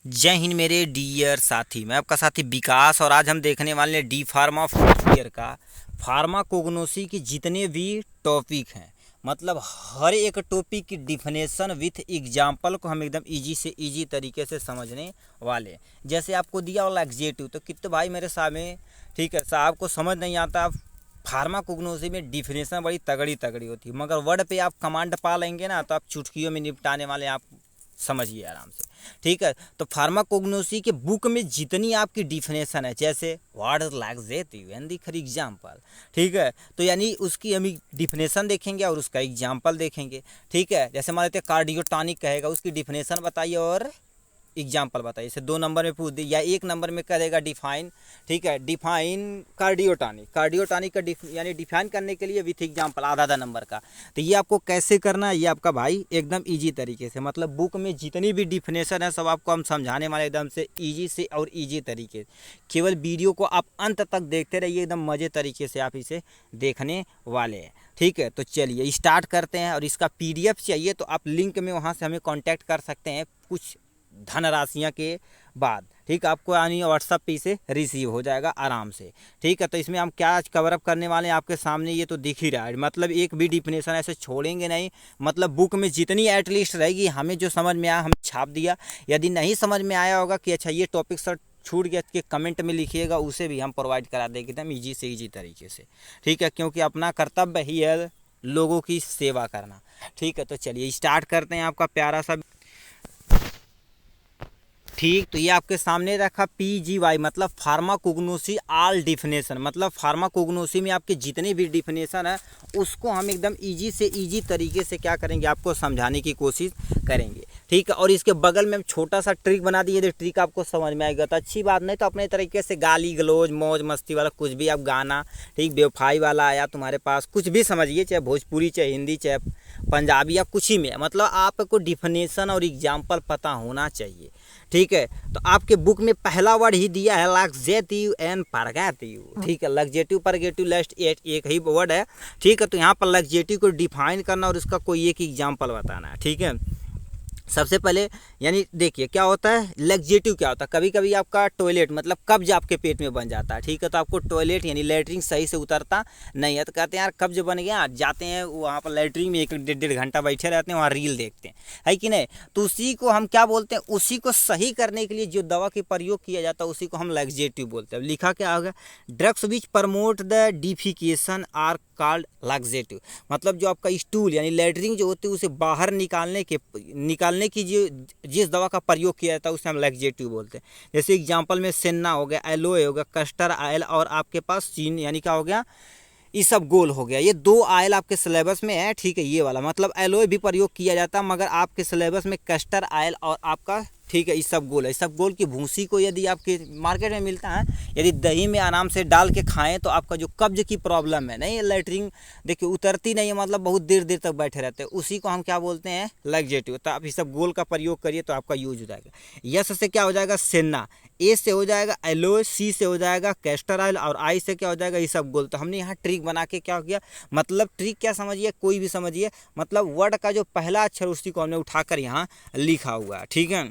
जय हिंद मेरे डियर साथी। मैं आपका साथी विकास और आज हम देखने वाले हैं डी फार्मा फोर्थ ईयर का फार्माकोग्नोसी के जितने भी टॉपिक हैं, मतलब हर एक टॉपिक की डिफिनेशन विथ एग्जाम्पल को हम एकदम इजी से इजी तरीके से समझने वाले हैं। जैसे आपको दिया वाला एग्जेक्टिव, तो कितने भाई मेरे सामने, ठीक है साहब को समझ नहीं आता। फार्माकोग्नोसी में डिफिनेशन बड़ी तगड़ी तगड़ी होती है, मगर वर्ड पे आप कमांड पा लेंगे ना तो आप चुटकियों में निपटाने वाले, आप समझिए आराम से। ठीक है, तो फार्माकोग्नोसी के बुक में जितनी आपकी डिफिनेशन है, जैसे what is laxative and the for example, ठीक है, तो यानी उसकी हम डिफिनेशन देखेंगे और उसका एग्जांपल देखेंगे। ठीक है, जैसे मान लेते हैं कार्डियोटॉनिक कहेगा, उसकी डिफिनेशन बताइए और एग्जाम्पल बताइए। इसे 2 नंबर में पूछ दी या 1 नंबर में करेगा डिफाइन। ठीक है, डिफाइन कार्डियोटॉनिक, कार्डियोटॉनिक का यानी डिफाइन करने के लिए विथ एग्जाम्पल आधा नंबर का। तो ये आपको कैसे करना है, ये आपका भाई एकदम इजी तरीके से, मतलब बुक में जितनी भी डिफिनेशन है सब आपको हम समझाने वाले एकदम से इजी से और इजी तरीके। केवल वीडियो को आप अंत तक देखते रहिए, एकदम मज़े तरीके से आप इसे देखने वाले हैं। ठीक है, तो चलिए स्टार्ट करते हैं। और इसका PDF चाहिए तो आप लिंक में वहाँ से हमें कांटेक्ट कर सकते हैं कुछ धनराशियाँ के बाद। ठीक, आपको यानी व्हाट्सअप पे इसे रिसीव हो जाएगा आराम से। ठीक है, तो इसमें हम क्या आज कवर अप करने वाले हैं आपके सामने, ये तो दिख ही रहा है, मतलब एक भी डिफिनेशन ऐसे छोड़ेंगे नहीं। मतलब बुक में जितनी एटलीस्ट रहेगी, हमें जो समझ में आया हम छाप दिया। यदि नहीं समझ में आया होगा कि अच्छा ये टॉपिक सर छूट गया, के कमेंट में लिखिएगा, उसे भी हम प्रोवाइड करा देंगे एकदम ईजी से ईजी तरीके से। ठीक है, क्योंकि अपना कर्तव्य ही है लोगों की सेवा करना। ठीक है, तो चलिए स्टार्ट करते हैं आपका प्यारा सा। ठीक, तो ये आपके सामने रखा PGY, मतलब फार्माकोग्नोसी ऑल डिफिनेशन, मतलब फार्माकोग्नोसी में आपके जितने भी डिफिनेशन है उसको हम एकदम इजी से इजी तरीके से क्या करेंगे, आपको समझाने की कोशिश करेंगे। ठीक है, और इसके बगल में हम छोटा सा ट्रिक बना दिए, तो ट्रिक आपको समझ में आएगा तो अच्छी बात, नहीं तो अपने तरीके से गाली गलौज मौज मस्ती वाला कुछ भी आप गाना, ठीक, बेवफाई वाला आया तुम्हारे पास, कुछ भी समझिए, चाहे भोजपुरी चाहे हिंदी चाहे पंजाबी या कुछ ही में, मतलब आपको डिफिनेशन और एग्जाम्पल पता होना चाहिए। ठीक है, तो आपके बुक में पहला वर्ड ही दिया है लग्जेटिव एंड परगेटिव। ठीक है, लग्जेटिव परगेटिव लास्ट एक ही वर्ड है। ठीक है, तो यहाँ पर लग्जेटिव को डिफाइन करना और उसका कोई एक एग्जाम्पल बताना है। ठीक है, सबसे पहले यानी देखिए क्या होता है लग्जेटिव, क्या होता है, कभी कभी आपका टॉयलेट मतलब कब्ज आपके पेट में बन जाता है। ठीक है, तो आपको टॉयलेट यानी लैट्रिन सही से उतरता नहीं है, तो कहते हैं यार कब्ज बन गया, जाते हैं वहाँ पर लैट्रिन में 1-1.5 घंटा बैठे रहते हैं, वहाँ रील देखते हैं, है कि नहीं। तो उसी को हम क्या बोलते हैं, उसी को सही करने के लिए जो दवा के प्रयोग किया जाता है उसी को हम लग्जेटिव बोलते हैं। लिखा क्या होगा, drugs which promote the defecation are called laxative, मतलब जो आपका स्टूल यानी लैट्रिन जो होती है उसे बाहर निकालने की जो जिस दवा का प्रयोग किया जाता है उसे हम लैक्सेटिव बोलते हैं। जैसे एग्जांपल में सेन्ना हो गया, एलोए हो गया, कस्टर आयल, और आपके पास चीन यानी क्या हो गया, ये सब गोल हो गया। ये 2 आयल आपके सिलेबस में है। ठीक है, ये वाला मतलब एलोए भी प्रयोग किया जाता है, मगर आपके सिलेबस में कस्टर आयल और आपका, ठीक है, इस सब गोल है। इस सब गोल की भूसी को यदि आपके मार्केट में मिलता है, यदि दही में आराम से डाल के खाएं तो आपका जो कब्ज की प्रॉब्लम है, नहीं लैट्रिन देखिए उतरती नहीं है, मतलब बहुत देर देर तक बैठे रहते हैं, उसी को हम क्या बोलते हैं लग्जेटिव। तो आप इस सब गोल का प्रयोग करिए तो आपका यूज हो जाएगा। यस से क्या हो जाएगा सेन्ना, ए से हो जाएगा एलोए, सी से हो जाएगा कैस्टर ऑयल, और आई से क्या हो जाएगा ये सब गोल। तो हमने यहाँ ट्रिक बना के क्या किया, मतलब ट्रिक क्या समझिए, कोई भी समझिए, मतलब वर्ड का जो पहला अक्षर उसी को हमने उठाकर यहाँ लिखा हुआ है। ठीक है,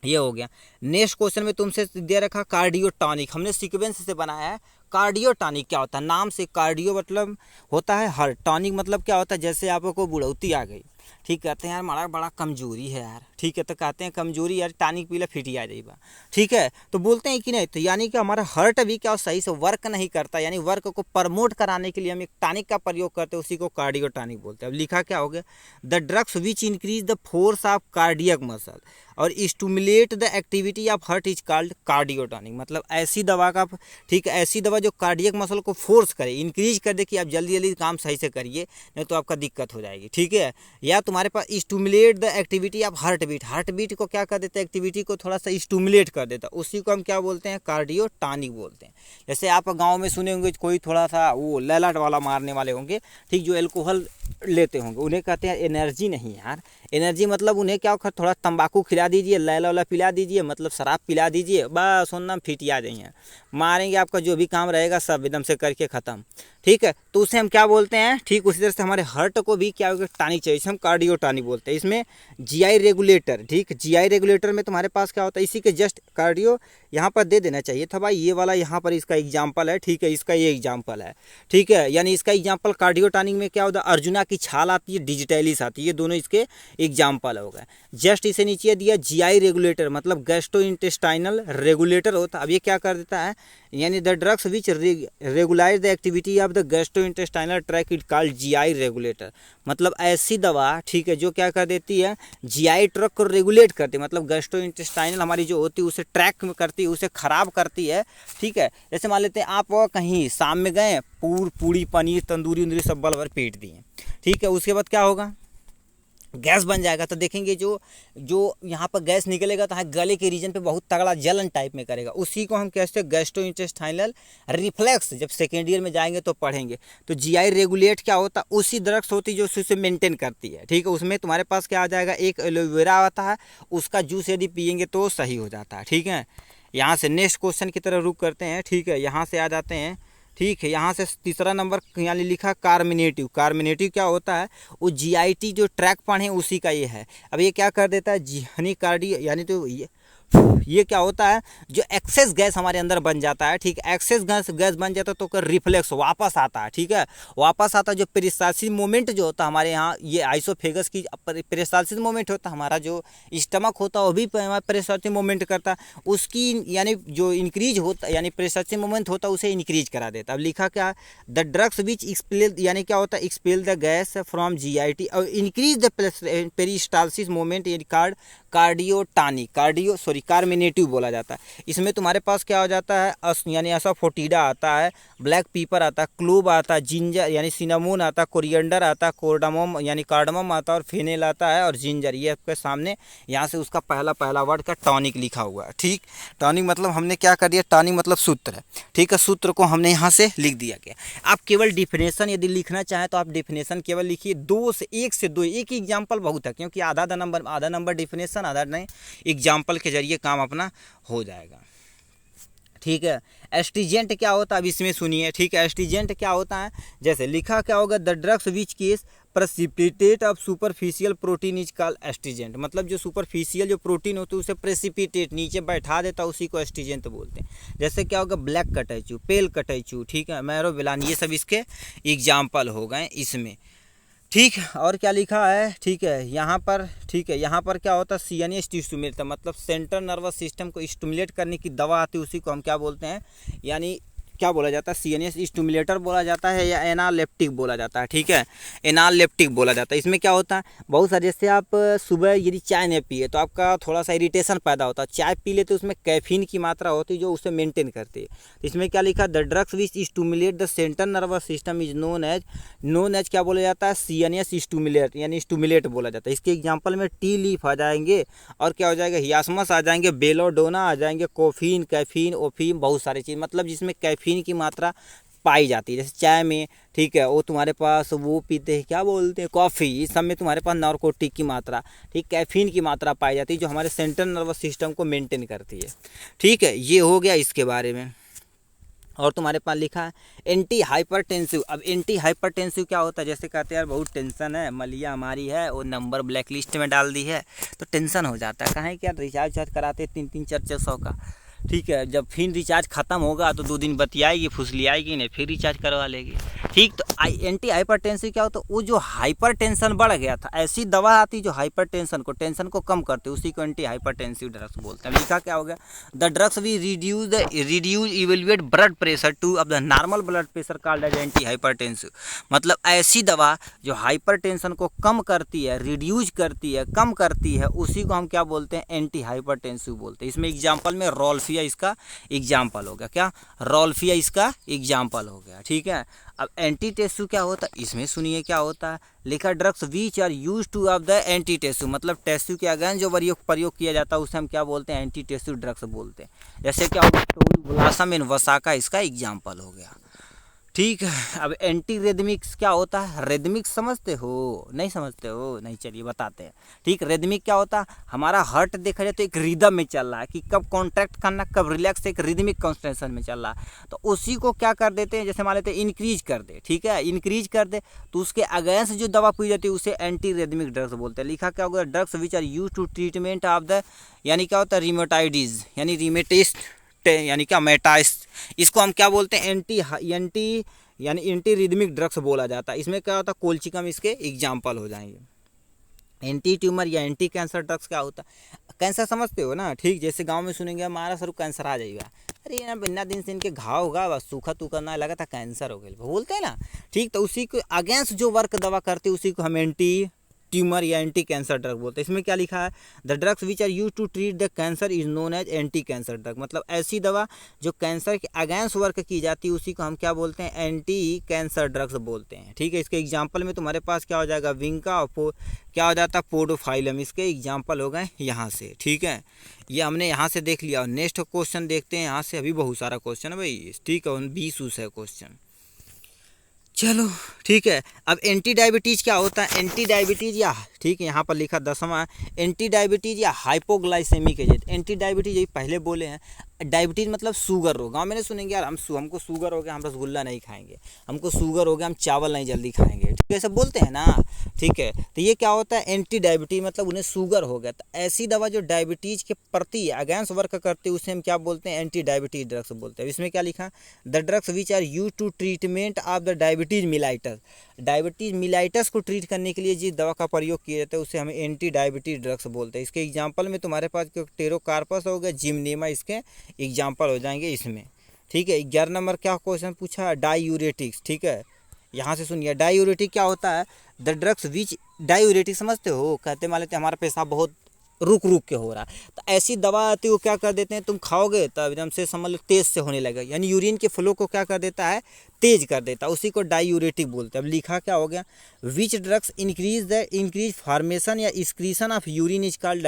ये हो गया। नेक्स्ट क्वेश्चन में तुमसे दे रखा कार्डियोटॉनिक, हमने सीक्वेंस से बनाया है। कार्डियोटॉनिक क्या होता है, नाम से कार्डियो मतलब होता है हार्ट, टॉनिक मतलब क्या होता है, जैसे आपको बुढ़ौती आ गई, ठीक, कहते हैं यार हमारा बड़ा कमजोरी है यार, ठीक है, तो कहते हैं कमजोरी यार टॉनिक पीला फिटी आ जाएगा। ठीक है, तो बोलते हैं कि नहीं, तो यानी कि हमारा हार्ट भी क्या सही से वर्क नहीं करता, यानी वर्क को प्रमोट कराने के लिए हम एक टॉनिक का प्रयोग करते हैं, उसी को कार्डियोटॉनिक बोलते हैं। अब लिखा क्या हो गया, the drugs which increase the force of cardiac muscle और stimulate the activity of heart is called cardiotonic, मतलब ऐसी दवा का, ठीक है, ऐसी दवा जो कार्डियक मसल को फोर्स करे, इंक्रीज कर दे कि आप जल्दी जल्दी काम सही से करिए, नहीं तो आपका दिक्कत हो जाएगी। ठीक है, या तुम्हारे पास stimulate the activity of heart beat, heart beat को क्या कर देता है, एक्टिविटी को थोड़ा सा स्टूमुलेट कर देता है, उसी को हम क्या बोलते हैं कार्डियोटॉनिक बोलते हैं। जैसे आप गाँव में सुने होंगे कोई थोड़ा सा वो लैलाट वाला मारने वाले होंगे, ठीक, जो एल्कोहल लेते होंगे, उन्हें कहते हैं एनर्जी नहीं यार, एनर्जी मतलब उन्हें क्या थोड़ा तंबाकू खिला दीजिए, लैला वाला पिला दीजिए, मतलब शराब पिला दीजिए, बस सुनना फिट आ जाइए, मारेंगे आपका जो भी काम रहेगा सब एकदम से करके ख़त्म। ठीक है, तो उसे हम क्या बोलते हैं, ठीक उसी तरह से हमारे हार्ट को भी क्या होगा, टानिक चाहिए, इसे हम कार्डियो टानिक बोलते हैं। इसमें जीआई रेगुलेटर, ठीक, जीआई रेगुलेटर में तुम्हारे पास क्या होता है, इसी के जस्ट कार्डियो यहाँ पर दे देना चाहिए था भाई, ये वाला यहाँ पर इसका एग्जाम्पल है, ठीक है, इसका ये एग्जाम्पल है, ठीक है, यानी इसका एग्जाम्पल कार्डियो टानिक में क्या होता है, अर्जुना की छाल आती है, डिजिटैलिस आती है, ये दोनों इसके एग्जाम्पल हो गए। जस्ट इसे नीचे दिया जीआई रेगुलेटर, मतलब गैस्ट्रो इंटेस्टाइनल रेगुलेटर होता है। अब ये क्या कर देता है, यानी the drugs which regularise the activity of the gastro intestinal tract it called GI regulator, मतलब ऐसी दवा, ठीक है, जो क्या कर देती है, जीआई ट्रैक को रेगुलेट करती है, मतलब गैस्ट्रो इंटेस्टाइनल हमारी जो होती है उसे ट्रैक में करती है, उसे खराब करती है, ठीक है। जैसे मान लेते हैं आप कहीं शाम में गए, पूड़ी पनीर तंदूरी उंदूरी सब बल भर पेट दिए, ठीक है, उसके बाद क्या होगा, गैस बन जाएगा, तो देखेंगे जो यहाँ पर गैस निकलेगा तो यहाँ गले के रीजन पे बहुत तगड़ा जलन टाइप में करेगा, उसी को हम कहते हैं गैस्ट्रोइंटेस्टाइनल रिफ्लेक्स। जब सेकेंड ईयर में जाएंगे तो पढ़ेंगे। तो जीआई रेगुलेट क्या होता है, उसी ड्रग्स होती है जो उसे मेंटेन करती है, ठीक है। उसमें तुम्हारे पास क्या आ जाएगा, एक एलोवेरा आता है, उसका जूस यदि पियेंगे तो सही हो जाता है, ठीक है। यहाँ से नेक्स्ट क्वेश्चन की तरफ रुक करते हैं, ठीक है, यहाँ से आ जाते हैं, ठीक है। यहाँ से तीसरा नंबर यानी लिखा कार्मिनेटिव। कार्मिनेटिव क्या होता है, वो जीआईटी जो ट्रैक पढ़े उसी का ये है। अब ये क्या कर देता है, यानी कार्डियो, यानी तो ये क्या होता है, जो एक्सेस गैस हमारे अंदर बन जाता है, ठीक, एक्सेस गैस बन जाता है तो रिफ्लेक्स वापस आता है, ठीक है, वापस आता है। जो पेरिस्टाल्सिस मोमेंट जो होता है हमारे यहाँ, ये आइसोफेगस की पेरिस्टाल्सिस मोमेंट होता है, हमारा जो स्टमक होता है वो भी पेरिस्टाल्सिस मोमेंट करता है, उसकी यानी जो इंक्रीज होता है, यानी पेरिस्टाल्सिस मोमेंट होता है उसे इंक्रीज करा देता है। अब लिखा क्या, द ड्रग्स विच एक्सपेल, यानी क्या होता है, expel the gas from GIT और increase the peristalsis moment, cardiotonic, carminative बोला जाता है। इसमें तुम्हारे पास क्या हो जाता है, यानी असाफोटिडा आता है, ब्लैक पीपर आता है, क्लोव आता है, जिंजर यानी सिनामोन आता है, कोरिएंडर आता है, कोर्डामम यानी कार्डमम आता है, और फेनेल आता है, और जिंजर। ये आपके सामने यहाँ से उसका पहला वर्ड का टॉनिक लिखा हुआ है, ठीक। टॉनिक मतलब हमने क्या कर दिया, टॉनिक मतलब सूत्र है, ठीक है, सूत्र को हमने यहाँ से लिख दिया गया। आप केवल डिफिनेशन यदि लिखना चाहें तो आप डिफिनेशन केवल लिखिए, 1 से 2, एक ही एग्जाम्पल बहुत है, क्योंकि आधा नंबर डिफिनेशन, आधा नहीं एग्जाम्पल के जरिए काम अपना हो जाएगा, ठीक है। एस्ट्रीजेंट क्या होता है, अब इसमें सुनिए, ठीक है। एस्ट्रीजेंट क्या होता है, जैसे लिखा क्या होगा, the drugs which case precipitate of superficial protein is called astringent, मतलब जो सुपरफिशियल जो प्रोटीन होती है उसे प्रेसिपिटेट नीचे बैठा देता है, उसी को एस्ट्रीजेंट बोलते हैं। जैसे क्या होगा, ब्लैक कटैचू, पेल कटैचू, ठीक है, मैरोविलान, ये सब इसके एग्जाम्पल हो गए इसमें, ठीक। और क्या लिखा है, ठीक है, यहाँ पर, ठीक है, यहाँ पर क्या होता है, सीएनएस स्टिमुलेटर, मतलब सेंट्रल नर्वस सिस्टम को स्टिमुलेट करने की दवा आती है, उसी को हम क्या बोलते हैं, यानी क्या बोला जाता है, सीएनएस स्टिमुलेटर बोला जाता है या एनालेप्टिक बोला जाता है, ठीक है, एनालेप्टिक बोला जाता है। इसमें क्या होता है, बहुत सारे, जैसे आप सुबह यदि चाय नहीं पिए तो आपका थोड़ा सा इरिटेशन पैदा होता है, चाय पी लेते उसमें कैफीन की मात्रा होती है जो उसे मेंटेन करती है। तो इसमें क्या लिखा, the drugs which stimulate the central nervous system is known as क्या बोला जाता है, सीएनएस स्टिमुलेट, यानी स्टिमुलेट बोला जाता है। इसके एग्जाम्पल में टी लीफ आ जाएंगे, और क्या हो जाएगा, हियासमस आ जाएंगे, बेलोडोना आ जाएंगे, कोफीन, कैफीन, ओफीम, बहुत सारी चीज़, मतलब जिसमें कैफीन की मात्रा पाई जाती है। जैसे चाय में, ठीक है, वो तुम्हारे पास वो पीते हैं, क्या बोलते हैं, कॉफ़ी, इस सब में तुम्हारे पास नार्कोटिक की मात्रा, ठीक, कैफीन की मात्रा पाई जाती है, जो हमारे सेंट्रल नर्वस सिस्टम को मेंटेन करती है, ठीक है। ये हो गया इसके बारे में। और तुम्हारे पास लिखा है एंटी हाइपरटेंसिव। अब एंटी हाइपरटेंसिव क्या होता है, जैसे कहते हैं यार बहुत टेंशन है, मलिया हमारी है, वो नंबर ब्लैक लिस्ट में डाल दी है, तो टेंशन हो जाता है। कहाँ क्या रिचार्ज कराते 300-400 का, ठीक है, जब फिर रिचार्ज ख़त्म होगा तो 2 दिन बतियाएगी, फुसलियाएगी नहीं, फिर रिचार्ज करवा लेगी, ठीक। तो एंटी हाइपरटेंसिव क्या होता है, वो जो हाइपर टेंशन बढ़ गया था, ऐसी दवा आती जो हाइपर टेंशन को कम करते, उसी को एंटी हाइपरटेंसिव ड्रग्स बोलते हैं। लिखा क्या हो गया, the drugs we reduce evaluate blood pressure to अब the normal blood pressure called as anti hypertensive, मतलब ऐसी दवा जो हाइपर टेंशन को कम करती है, रिड्यूज करती है, कम करती है, उसी को हम क्या बोलते हैं, एंटी हाइपरटेंसिव बोलते हैं। इसमें एग्जाम्पल में रोल्फिया इसका एग्जाम्पल हो गया, क्या, रोल्फिया इसका एग्जाम्पल हो गया, ठीक है। अब एंटीटेसिव क्या होता है, इसमें सुनिए क्या होता है, लिखा drugs which are use to of the antitussive, मतलब टेसिव के अगेंस्ट जो प्रयोग किया जाता है उसे हम क्या बोलते हैं, एंटीटेसिव ड्रग्स बोलते हैं। जैसे क्या होगा, टोलुब्लासम इन वसाका इसका एग्जाम्पल हो गया, ठीक है। अब एंटी रेदमिक्स क्या होता है? रेदमिक्स समझते हो? नहीं समझते हो? नहीं, चलिए बताते हैं। ठीक, रेदमिक क्या होता है? हमारा हार्ट देखा जाए तो एक रिदम में चल रहा है कि कब कॉन्ट्रैक्ट करना कब रिलैक्स, एक रिदमिक कॉन्स्टेंशन में चल रहा है। तो उसी को क्या कर देते हैं, जैसे मान लेते हैं इंक्रीज कर दे, ठीक है, इंक्रीज कर दे तो उसके अगेंस्ट जो दवा पी जाती है उसे एंटी रेदमिक ड्रग्स बोलते हैं। लिखा क्या होगा? Drugs which are use to treatment of the, यानी क्या होता है, रिमोटाइडिस यानी रिमेटिस्ट, यानी क्या मेटाइस, इसको हम क्या बोलते हैं? एंटी यानी एंटी रिदमिक ड्रग्स बोला जाता है। इसमें क्या होता है? कोलचिकम इसके एग्जाम्पल हो जाएंगे। एंटी ट्यूमर या एंटी कैंसर ड्रग्स क्या होता है? कैंसर समझते हो ना? ठीक, जैसे गांव में सुनेंगे हमारा सर कैंसर आ जाएगा, अरे ना बिना दिन से इनके घाव होगा, बस सूखा तूखा ना लगा था कैंसर हो गया, बोलते हैं ना। ठीक, तो उसी को अगेंस्ट जो वर्क दवा करते हैं उसी को हम एंटी ट्यूमर या एंटी कैंसर ड्रग बोलते हैं। इसमें क्या लिखा है? The drugs which are use to treat the cancer is known as anti cancer drug, मतलब ऐसी दवा जो कैंसर के अगेंस्ट वर्क की जाती है उसी को हम क्या बोलते हैं? एंटी कैंसर ड्रग्स बोलते हैं। ठीक है, इसके एग्जाम्पल में तुम्हारे पास क्या हो जाएगा? विंका और क्या हो जाता है? पोडोफाइलम, इसके एग्जाम्पल हो गए यहाँ से। ठीक है, ये हमने यहाँ से देख लिया। और नेक्स्ट क्वेश्चन देखते हैं यहाँ से, अभी बहुत सारा क्वेश्चन है भाई। ठीक है, 20 है क्वेश्चन। चलो ठीक है, अब एंटी डायबिटीज़ क्या होता है? एंटी डायबिटीज़ या, ठीक है, यहाँ पर लिखा 10वां, एंटी डायबिटीज़ या हाइपोग्लाइसेमिक एजेंट। एंटी डायबिटीज़ यही पहले बोले हैं, डायबिटीज़ मतलब शुगर हो। गाँव में नहीं सुनेंगे यार हमको शुगर हो गया हम रसगुल्ला नहीं खाएंगे, हमको शुगर हो गया हम चावल नहीं जल्दी खाएंगे, ठीक है, सब बोलते हैं ना। ठीक है, तो ये क्या होता है? एंटी डायबिटीज़ मतलब उन्हें शुगर हो गया, तो ऐसी दवा जो डायबिटीज़ के प्रति अगेंस्ट वर्क करती है उसे हम क्या बोलते हैं? एंटी डायबिटीज़ ड्रग्स बोलते हैं। इसमें क्या लिखा? The drugs which are use to treatment of the diabetes mellitus, diabetes mellitus को ट्रीट करने के लिए जिस दवा का प्रयोग किया जाता है उसे हमें एंटी डायबिटीज़ ड्रग्स बोलते हैं। इसके एग्जांपल में तुम्हारे पास टेरोकार्पस हो गया, जिमनेमा, इसके एग्जांपल हो जाएंगे इसमें। ठीक है, 11 नंबर क्या क्वेश्चन पूछा? डायूरेटिक्स। ठीक है, यहाँ से सुनिए, डायूरेटिक क्या होता है? द ड्रग्स विच, डायूरेटिक समझते हो? कहते मान लेते हमारा पेशाब बहुत रुक रुक के हो रहा है, तो ऐसी दवा आती है वो क्या कर देते हैं, तुम खाओगे तो एकदम से समझ लो तेज से होने लगेगा, यानी यूरिन के फ्लो को क्या कर देता है? तेज कर देता है, उसी को डायूरेटिक बोलते हैं। अब लिखा क्या हो गया? विच ड्रग्स इंक्रीज फॉर्मेशन या excretion of urine is called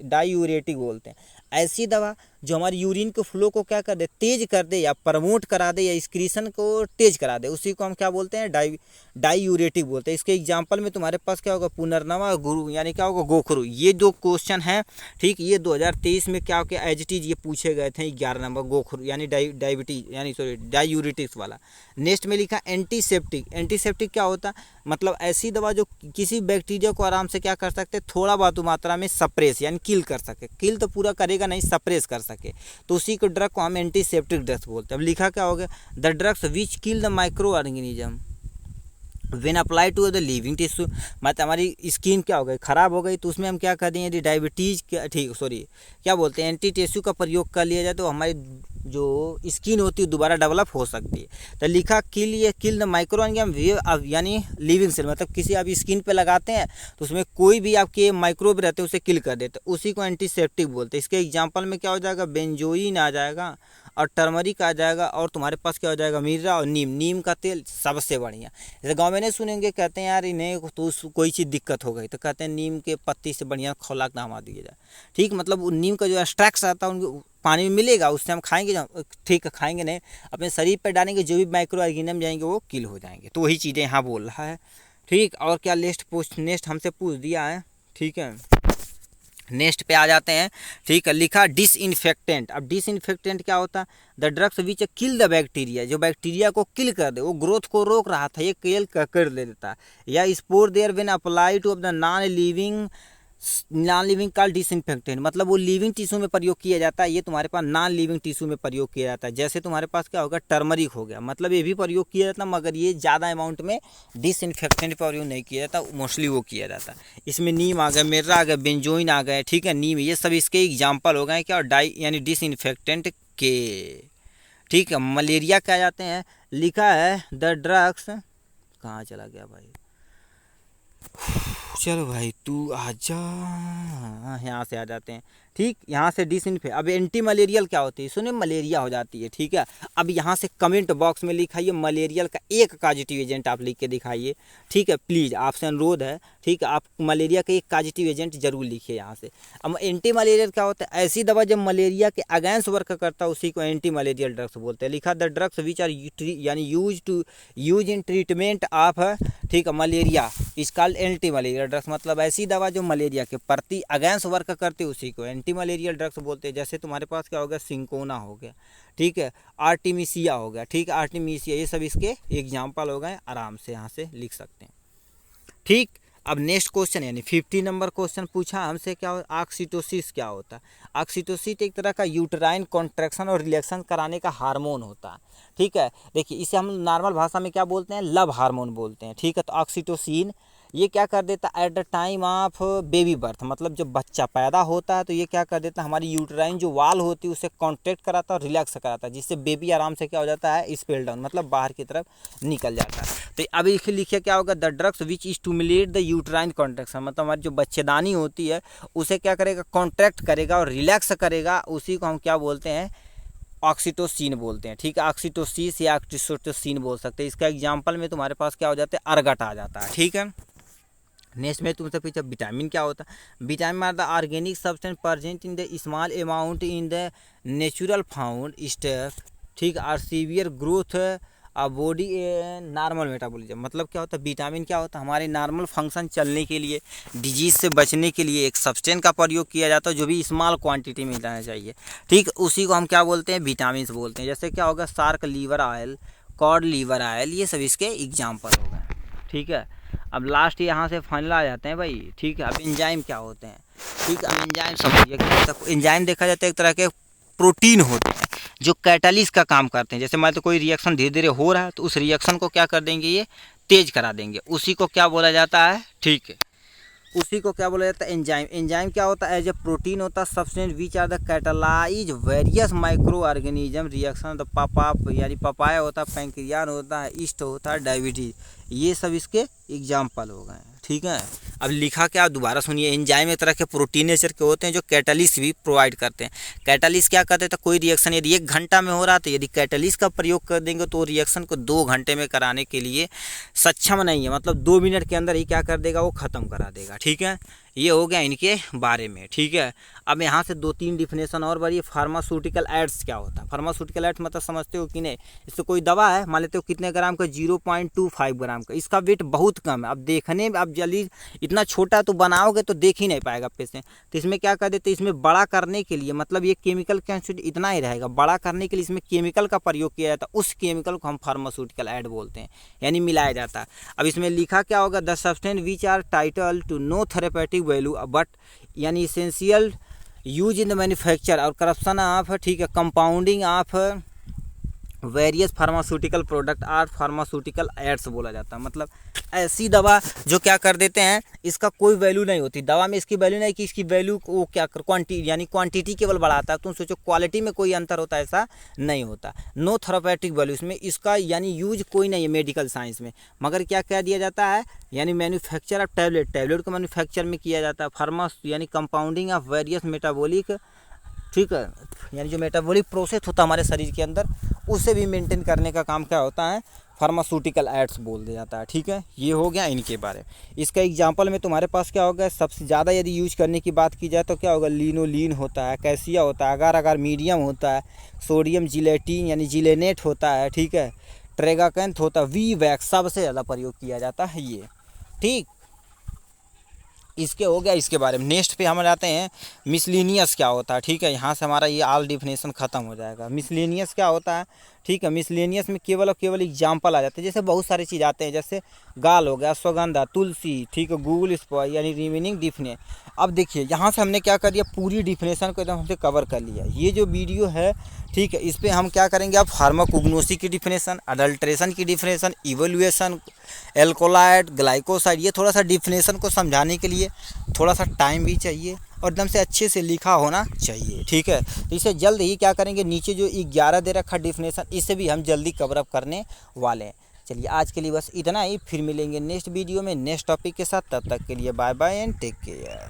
diuretic बोलते हैं। ऐसी दवा जो हमारी यूरिन के फ्लो को क्या कर दे? तेज कर दे, या प्रमोट करा दे, या एक्सक्रीशन को तेज करा दे, उसी को हम क्या बोलते हैं? डायूरेटिक बोलते हैं। इसके एग्जाम्पल में तुम्हारे पास क्या होगा? पुनर्नवा, गुरु, यानी क्या होगा? गोखरू। ये दो क्वेश्चन हैं। ठीक, ये 2023 में क्या हो गया? एज इट इज ये पूछे गए थे। 11 नंबर गोखरू यानी डायबिटीज यानी सॉरी डायूरेटिक्स वाला। नेक्स्ट में लिखा एंटीसेप्टिक। एंटीसेप्टिक क्या होता है? मतलब ऐसी दवा जो किसी बैक्टीरिया को आराम से क्या कर सकते हैं? थोड़ा बहुत मात्रा में सप्रेस यानी किल कर सके। किल तो पूरा करेगा नहीं, सप्रेस कर सके, तो उसी को ड्रग को हम एंटीसेप्टिक ड्रग्स बोलते हैं। अब लिखा क्या हो गया? The drugs which kill the micro organism when apply to the living tissue, मतलब हमारी स्किन क्या हो गई? खराब हो गई, तो उसमें हम क्या कर दें? यदि डायबिटीज़ क्या, ठीक सॉरी क्या बोलते हैं, एंटी टिश्यू का प्रयोग कर लिया जाए तो हमारी जो स्किन होती है दोबारा डेवलप हो सकती है। तो लिखा किल द माइक्रो ऑर्गेनिज्म यानी लिविंग सेल, मतलब किसी आप स्किन पे लगाते हैं तो उसमें कोई भी आपके माइक्रोब रहते हैं उसे किल कर देते हैं, उसी को एंटीसेप्टिक बोलते हैं। इसके एग्जाम्पल में क्या हो जाएगा? बेंजोइन आ जाएगा और टर्मरिक आ जाएगा, और तुम्हारे पास क्या हो जाएगा? मीरा और नीम का तेल सबसे बढ़िया। जैसे गांव में नहीं सुनेंगे, कहते हैं यार इन्हें तो कोई चीज़ दिक्कत हो गई तो कहते हैं नीम के पत्ती से बढ़िया खुराक नहवा दिया जाए। ठीक, मतलब नीम का जो एक्सट्रैक्ट आता है उनको पानी में मिलेगा, उससे हम खाएंगे, ठीक है, खाएंगे नहीं, अपने शरीर पर डालेंगे, जो भी माइक्रो ऑर्गेनिज्म जाएंगे वो किल हो जाएंगे। तो वही चीज़ें यहाँ बोल रहा है। ठीक, और क्या नेक्स्ट हमसे पूछ दिया है। ठीक है, नेक्स्ट पे आ जाते हैं। ठीक है, लिखा डिसइंफेक्टेंट। अब डिसइंफेक्टेंट क्या होता है? The drugs which kill the bacteria, जो बैक्टीरिया को किल कर दे, वो ग्रोथ को रोक रहा था, ये किल कर देता है। या spore there when apply to the non living called disinfectant, मतलब वो लिविंग टिश्यू में प्रयोग किया जाता है, ये तुम्हारे पास नॉन लिविंग टिश्यू में प्रयोग किया जाता है। जैसे तुम्हारे पास क्या होगा? टर्मरिक हो गया, मतलब ये भी प्रयोग किया जाता है, मगर ये ज़्यादा अमाउंट में डिसइंफेक्टेंट प्रयोग नहीं किया जाता, मोस्टली वो किया जाता है। इसमें नीम आ गया, मिर्रा आ गया, बेंजोइन आ गए, ठीक है, नीम, ये सब इसके एग्जाम्पल हो गए क्या? यानी डिसइंफेक्टेंट के। ठीक है, मलेरिया क्या जाते हैं? लिखा है द ड्रग्स, कहाँ चला गया भाई? चलो भाई तू आजा, यहाँ से आ जाते हैं। ठीक, यहाँ से डिसइंफेक्ट। अब एंटी मलेरियल क्या होती है, सुने मलेरिया हो जाती है। ठीक है, अब यहाँ से कमेंट बॉक्स में लिखाइए मलेरियल का एक पॉजिटिव एजेंट आप लिख के दिखाइए। ठीक है, प्लीज़ आपसे अनुरोध है। ठीक है, आप मलेरिया का एक पॉजिटिव एजेंट जरूर लिखिए यहाँ से। अब एंटी मलेरियल क्या होता है, ऐसी दवा जब मलेरिया के अगेंस्ट वर्क करता है उसी को एंटी मलेरियल ड्रग्स बोलते हैं। लिखा द ड्रग्स विच आर यानी यूज इन ट्रीटमेंट ऑफ, ठीक है, मलेरिया इस कॉल्ड एंटी मलेरियल ड्रग्स। मतलब ऐसी दवा जो मलेरिया के प्रति अगेंस्ट वर्क करती है उसी को एंटी मलेरियल ड्रग्स बोलते हैं। जैसे तुम्हारे पास क्या हो गया, सिंकोना हो गया, ठीक है, आर्टिमिसिया हो गया, ठीक है, आर्टिमिसिया, ये सब इसके एग्जाम्पल हो गए, आराम से यहाँ से लिख सकते हैं। ठीक, अब नेक्स्ट क्वेश्चन यानी 50 नंबर क्वेश्चन पूछा हमसे, क्या ऑक्सीटोसिस क्या होता है। ऑक्सीटोसिस एक तरह का यूटराइन कॉन्ट्रैक्शन और रिलैक्शन कराने का हार्मोन होता है। ठीक है, देखिए इसे हम नॉर्मल भाषा में क्या बोलते हैं, लव हार्मोन बोलते हैं। ठीक है, तो ऑक्सीटोसिन ये क्या कर देता है at the time of baby birth, मतलब जब बच्चा पैदा होता है तो ये क्या कर देता है, हमारी यूटराइन जो वाल होती है उसे कॉन्ट्रैक्ट कराता है और रिलैक्स कराता है, जिससे बेबी आराम से क्या हो जाता है, स्पेल डाउन, मतलब बाहर की तरफ निकल जाता है। तो अभी लिखिए क्या होगा, the drugs which stimulate the uterine contraction, मतलब हमारी जो बच्चेदानी होती है उसे क्या करेगा, कॉन्ट्रैक्ट करेगा और रिलैक्स करेगा, उसी को हम क्या बोलते हैं, ऑक्सीटोसिन बोलते हैं। ठीक है, ऑक्सीटोसिस या ऑक्सीटोसिन बोल सकते हैं। इसका एग्जाम्पल में तुम्हारे पास क्या हो जाता है, अर्गट आ जाता है। ठीक है, नेक्स्ट में तुमसे पूछा विटामिन क्या होता है। Vitamin are the organic substance present in the small amount in the natural found step, ठीक, are severe growth body normal metabolism. मतलब क्या होता है, विटामिन क्या होता है, हमारे नॉर्मल फंक्शन चलने के लिए, डिजीज से बचने के लिए एक सब्सटेंस का प्रयोग किया जाता है जो भी स्मॉल क्वांटिटी में रहना चाहिए। ठीक, उसी को हम क्या बोलते हैं, विटामिन बोलते हैं। जैसे क्या होगा, shark liver oil, cod liver oil, ये सब इसके एग्जाम्पल हो गए। ठीक है, अब लास्ट यहाँ से फाइनल आ जाते हैं भाई। ठीक है, अब एंजाइम क्या होते हैं। ठीक, अब एंजाइम समझिए, एंजाइम देखा जाता है एक तरह के प्रोटीन होते हैं जो कैटालिस्ट का काम करते हैं। जैसे मान लो कोई रिएक्शन धीरे धीरे हो रहा है तो उस रिएक्शन को क्या कर देंगे, ये तेज करा देंगे, उसी को क्या बोला जाता है। ठीक है, उसी को क्या बोला जाता है, एंजाइम। एंजाइम क्या होता है, एज ए प्रोटीन होता है substance which are the catalyse various micro organism reaction. The papain यानी पपाया होता है, पैंक्रियान होता है, ईस्ट होता है, डायबिटीज, ये सब इसके एग्जाम्पल हो गए। ठीक है, अब लिखा क्या, दोबारा सुनिए। एंजाइम एक तरह के प्रोटीन नेचर के होते हैं जो कैटालिस्ट भी प्रोवाइड करते हैं। कैटालिस्ट क्या करते हैं, तो कोई रिएक्शन यदि 1 घंटा में हो रहा है तो यदि कैटालिस्ट का प्रयोग कर देंगे तो रिएक्शन को 2 घंटे में कराने के लिए सक्षम नहीं है, मतलब 2 मिनट के अंदर ही क्या कर देगा, वो ख़त्म करा देगा। ठीक है, ये हो गया इनके बारे में। ठीक है, अब यहाँ से 2-3 डिफिनेशन और बढ़िए। फार्मास्यूटिकल एड्स क्या होता है। फार्मास्यूटिकल एड्स मतलब समझते हो कि नहीं, इससे कोई दवा है, मान लेते हो कितने ग्राम का, 0.25 ग्राम का, इसका वेट बहुत कम है। अब देखने में अब जल्दी इतना छोटा तो बनाओगे तो देख ही नहीं पाएगा पेशेंट, तो इसमें क्या कर देते हैं, इसमें बड़ा करने के लिए, मतलब ये केमिकल कंस्टिट्यूट इतना ही रहेगा, बड़ा करने के लिए इसमें केमिकल का प्रयोग किया जाता है, उस केमिकल को हम फार्मास्यूटिकल एड बोलते हैं, यानी मिलाया जाता है। अब इसमें लिखा क्या होगा, the substance which are title to no therapeutic value but यानी essential use in the manufacture और करप्शन ऑफ, ठीक है, compounding of various pharmaceutical product are pharmaceutical aids बोला जाता है। मतलब ऐसी दवा जो क्या कर देते हैं, इसका कोई वैल्यू नहीं होती, दवा में इसकी वैल्यू नहीं कि इसकी वैल्यू वो क्या क्वांटिटी यानी क्वांटिटी केवल बढ़ाता है। तुम सोचो क्वालिटी में कोई अंतर होता है, ऐसा नहीं होता। नो थेरेपेटिक वैल्यू, इसमें इसका यानी यूज कोई नहीं है मेडिकल साइंस में, मगर क्या कह दिया जाता है, यानी मैन्युफैक्चर ऑफ टैबलेट को मैन्युफैक्चर में किया जाता है। फार्मा यानी कंपाउंडिंग ऑफ वेरियस मेटाबॉलिक, ठीक है, यानी जो मेटाबॉलिक प्रोसेस होता है हमारे शरीर के अंदर उसे भी मेंटेन करने का काम क्या होता है, फार्मास्यूटिकल एड्स बोल दिया जाता है। ठीक है, ये हो गया इनके बारे। इसका एग्जांपल में तुम्हारे पास क्या होगा, सबसे ज़्यादा यदि यूज करने की बात की जाए तो क्या होगा, लिनोलीन होता है, कैसिया होता है, अगार अगार मीडियम होता है, सोडियम जिलेटिन यानी जिलेनेट होता है, ठीक है, ट्रेगाकैंथ होता है, वी वैक्स सबसे ज़्यादा प्रयोग किया जाता है ये। ठीक, इसके हो गया इसके बारे में। नेक्स्ट पे हम जाते हैं मिसलेनियस क्या होता है। ठीक है, यहाँ से हमारा ये ऑल डिफिनेशन खत्म हो जाएगा। मिसलेनियस क्या होता है, ठीक है, मिसलेनियस में केवल और केवल एग्जाम्पल आ जाते हैं, जैसे बहुत सारी चीज़ आते हैं, जैसे गाल हो गया, अश्वगंधा, तुलसी, ठीक है, गूगल स्पॉय यानी रिमेनिंग डिफिने। अब देखिए यहाँ से हमने क्या कर दिया, पूरी डिफिनेशन को एकदम हमसे कवर कर लिया। ये जो वीडियो है, ठीक है, इस पर हम क्या करेंगे, अब फार्माकोग्नोसी की डिफिनेशन, अडल्ट्रेशन की डिफिनेशन, इवोल्यूएशन, एल्कोलाइड, ग्लाइकोसाइड, ये थोड़ा सा डिफिनेशन को समझाने के लिए थोड़ा सा टाइम भी चाहिए और एकदम से अच्छे से लिखा होना चाहिए। ठीक है, तो इसे जल्द ही क्या करेंगे, नीचे जो 11 दे रखा डिफिनेशन, इसे भी हम जल्दी कवर अप करने वाले हैं। चलिए आज के लिए बस इतना ही, फिर मिलेंगे नेक्स्ट वीडियो में नेक्स्ट टॉपिक के साथ। तब तक के लिए bye bye and take care.